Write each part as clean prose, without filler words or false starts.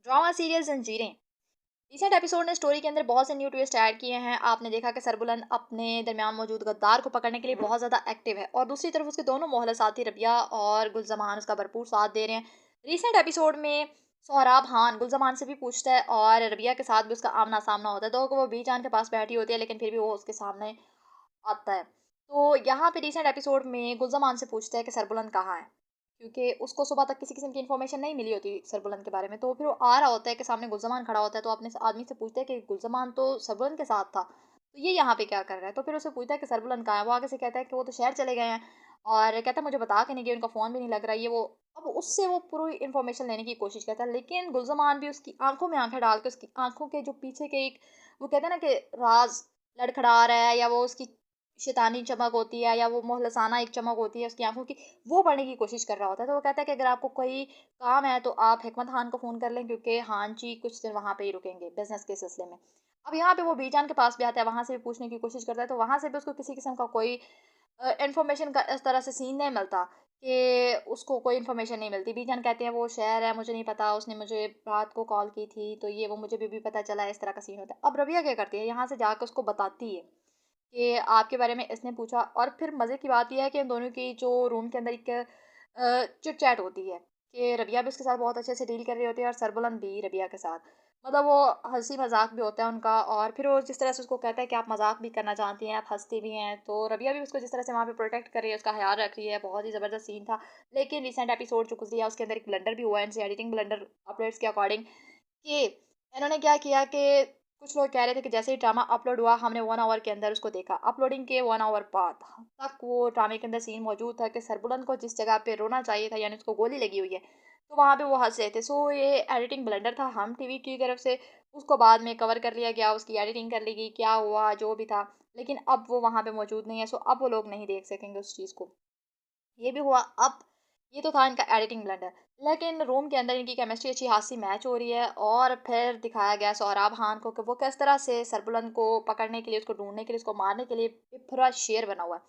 Drama serial जंजीरें recent episode ने story के अंदर बहुत से न्यू ट्विस्ट ऐड किए हैं। आपने देखा कि सरबुलंद अपने दरमियान मौजूद गद्दार को पकड़ने के लिए बहुत ज़्यादा एक्टिव है और दूसरी तरफ उसके दोनों मोहल्ला साथी रबिया और गुलजमान उसका भरपूर साथ दे रहे हैं। रिसेंट एपिसोड में सोहराब खान गुलजमान से भी पूछता है और रबिया के साथ भी उसका आमना सामना होता है, तो वो बीजान के पास बैठी होती है लेकिन फिर भी वो उसके सामने आता है। तो यहाँ पे रिसेंट एपिसोड में गुलज़मान से पूछता है कि सरबुलंद कहाँ है? क्योंकि उसको सुबह तक किसी किस्म की इन्फॉर्मेशन नहीं मिली होती सरबुलंद के बारे में। तो फिर वो आ रहा होता है कि सामने गुलज़मान खड़ा होता है, तो अपने आदमी से पूछता है कि गुलज़मान तो सरबुलंद के साथ था, तो ये यहाँ पे क्या कर रहा है? तो फिर उससे पूछता है कि सरबुलंद कहाँ है? वो आगे से कहता है कि वो तो शहर चले गए हैं और कहता है मुझे बता के नहीं गए, उनका फ़ोन भी नहीं लग रहा है। ये वो अब उससे वो पूरी इन्फॉर्मेशन लेने की कोशिश करता है, लेकिन गुलज़मान भी उसकी आँखों में आँखें डाल के उसकी आँखों के जो पीछे के एक वो कहते हैं ना कि राज़ लड़खड़ा रहा है, या वो उसकी शैतानी चमक होती है, या वो मुहलसाना एक चमक होती है उसकी आँखों की, वो पढ़ने की कोशिश कर रहा होता है। तो वो कहता है कि अगर आपको कोई काम है तो आप हिकमत खान को फ़ोन कर लें, क्योंकि हाँ जी कुछ दिन वहाँ पे ही रुकेंगे बिज़नेस के सिलसिले में। अब यहाँ पे वो बीजान के पास भी आता है, वहाँ से भी पूछने की कोशिश करता है, तो वहाँ से भी उसको किसी किस्म का कोई इन्फॉर्मेशन का इस तरह से सीन नहीं मिलता कि उसको कोई इन्फॉर्मेशन नहीं मिलती। बीजान कहते हैं वो शहर है, मुझे नहीं पता, उसने मुझे रात को कॉल की थी, तो ये वो मुझे भी पता चला, इस तरह का सीन होता है। अब रबिया क्या करती है, यहाँ से जाकर उसको बताती है कि आपके बारे में इसने पूछा। और फिर मज़े की बात ये है कि इन दोनों की जो रूम के अंदर एक चिट चैट होती है कि रबिया भी उसके साथ बहुत अच्छे से डील कर रही होती है और सरबुलंद भी रबिया के साथ, मतलब वो हंसी मजाक भी होता है उनका। और फिर वो जिस तरह से उसको कहता है कि आप मजाक भी करना जानती हैं, आप हंसती भी हैं, तो रबिया भी उसको जिस तरह से वहाँ पे प्रोटेक्ट कर रही है, उसका ख्याल रख रही है, बहुत ही ज़बरदस्त सीन था। लेकिन रिसेंट एपिसोड जो गुजरी है उसके अंदर एक ब्लंडर भी हुआ है इनसे, एडिटिंग ब्लंडर अपडेट्स के अकॉर्डिंग, कि इन्होंने क्या किया कि कुछ लोग कह रहे थे कि जैसे ही ड्रामा अपलोड हुआ हमने 1 आवर के अंदर उसको देखा, अपलोडिंग के 1 आवर बाद तक वो ड्रामे के अंदर सीन मौजूद था कि सरबुलंद को जिस जगह पे रोना चाहिए था, यानी उसको गोली लगी हुई है, तो वहाँ पे वो हंस रहे थे। सो ये एडिटिंग ब्लंडर था हम टीवी की तरफ से, उसको बाद में कवर कर लिया गया, उसकी एडिटिंग कर ली गई, क्या हुआ जो भी था, लेकिन अब वो वहाँ पे मौजूद नहीं है। सो अब वो लोग नहीं देख सकेंगे उस चीज़ को, ये भी हुआ। अब ये तो था इनका एडिटिंग ब्लंडर, लेकिन रूम के अंदर इनकी केमिस्ट्री अच्छी खासी मैच हो रही है। और फिर दिखाया गया सोहराब खान को कि वो किस तरह से सरबुलंद को पकड़ने के लिए, उसको ढूंढने के लिए, उसको मारने के लिए पूरा शेर बना हुआ है।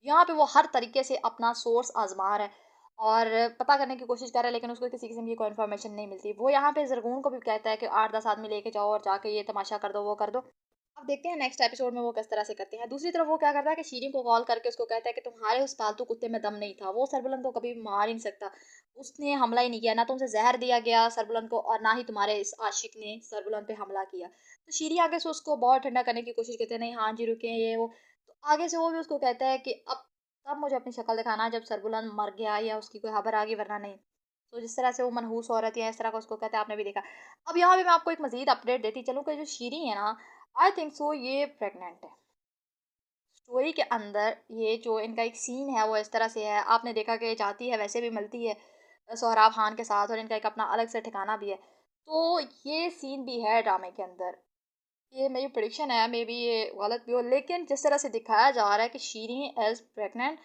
यहाँ पे वो हर तरीके से अपना सोर्स आजमा रहा है और पता करने की कोशिश कर रहा है, लेकिन उसको किसी किस्म की कोई इन्फॉर्मेशन नहीं मिलती। वो यहाँ पे जरगून को भी कहता है कि 8-10 आदमी लेके जाओ और जाके ये तमाशा कर दो, वो कर दो। अब देखते हैं नेक्स्ट एपिसोड में वो किस तरह से करते हैं। दूसरी तरफ वो क्या करता है कि शीरीन को कॉल करके उसको कहता है कि तुम्हारे उस पालतू कुत्ते में दम नहीं था, वो सरबुलंद को कभी मार ही नहीं सकता, उसने हमला ही नहीं किया, ना तुमसे जहर दिया गया सरबुलंद को और ना ही तुम्हारे इस आशिक ने सरबुलंद पे हमला किया। तो शीरी आगे से उसको बहुत ठंडा करने की कोशिश करते हैं, नहीं हाँ जी रुके ये वो। तो आगे से वो भी उसको कहता है कि अब तब मुझे अपनी शक्ल दिखाना जब सरबुलंद मर गया या उसकी कोई खबर आ गई, वरना नहीं। तो जिस तरह से वो मनहूस औरत है इस तरह का उसको कहता है, आपने भी देखा। अब यहाँ पे मैं आपको एक मजीद अपडेट देती चलूँ कि जो शीरी है ना, आई थिंक सो ये प्रेग्नेंट है। स्टोरी के अंदर ये जो इनका एक सीन है वो इस तरह से है, आपने देखा कि जाती है वैसे भी मिलती है सोहराब खान के साथ, और इनका एक अपना अलग से ठिकाना भी है। तो ये सीन भी है ड्रामे के अंदर। ये मेरी प्रेडिक्शन है, मे बी ये गलत भी हो, लेकिन जिस तरह से दिखाया जा रहा है कि शीरी इज़ प्रेग्नेंट।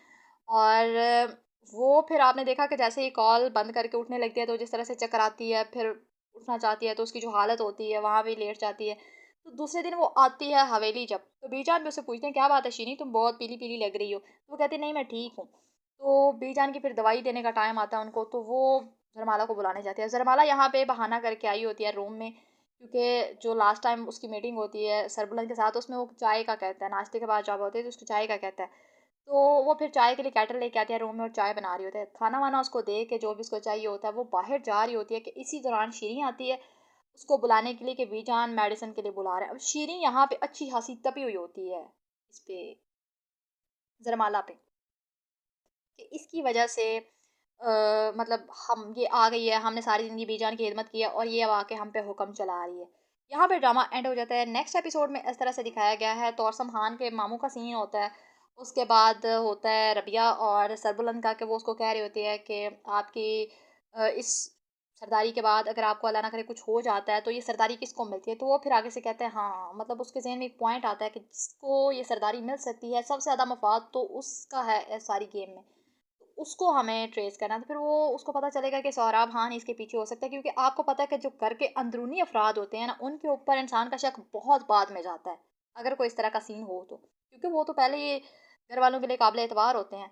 और वो फिर आपने देखा कि जैसे ही कॉल बंद करके उठने लगती है तो जिस तरह से चकराती है, फिर उठना चाहती है तो उसकी जो हालत होती है वहाँ भी लेट जाती है। तो दूसरे दिन वो आती है हवेली जब, तो बीजान भी उससे पूछते हैं क्या बात है शीरी, तुम बहुत पीली पीली लग रही हो, तो वो कहती है नहीं मैं ठीक हूँ। तो बीजान की फिर दवाई देने का टाइम आता है उनको, तो वो जरमाला को बुलाने जाती है। जरमाला यहाँ पे बहाना करके आई होती है रूम में, क्योंकि जो लास्ट टाइम उसकी मीटिंग होती है सरबुलंद के साथ, उसमें वो चाय का कहता है, नाश्ते के बाद जब होती है तो उसको चाय का कहता है। तो वो फिर चाय के लिए केटल लेके आती है रूम में और चाय बना रही होती है, खाना वाना उसको दे के जो भी उसको चाहिए होता है वो बाहर जा रही होती है कि इसी दौरान शीरी आती है उसको बुलाने के लिए कि बीजान मेडिसिन के लिए बुला रहा है। अब शीरी यहाँ पे अच्छी खासी तपी हुई होती है इस पे, जरमाला पे, कि इसकी वजह से मतलब हम ये आ गई है, हमने सारी ज़िंदगी बीजान की खिदमत की है और ये अब आके हम पे हुक्म चला रही है। यहाँ पे ड्रामा एंड हो जाता है। नेक्स्ट एपिसोड में इस तरह से दिखाया गया है, तौसम खान के मामू का सीन होता है, उसके बाद होता है रबिया और सरबुलंद का, कि वो उसको कह रही होती है कि आपकी इस सरदारी के बाद अगर आपको अल्लाह ना करे कुछ हो जाता है तो ये सरदारी किसको मिलती है। तो वो फिर आगे से कहते हैं हाँ, मतलब उसके जहन में एक पॉइंट आता है कि जिसको ये सरदारी मिल सकती है सबसे ज़्यादा मफाद तो उसका है इस सारी गेम में, उसको हमें ट्रेस करना। तो फिर वो उसको पता चलेगा कि सोहराब खान इसके पीछे हो सकता है, क्योंकि आपको पता है कि जो घर के अंदरूनी अफराद होते हैं ना, उनके ऊपर इंसान का शक बहुत बाद में जाता है अगर कोई इस तरह का सीन हो तो, क्योंकि वो तो पहले ये घर वालों के लिए काबिल एतबार होते हैं।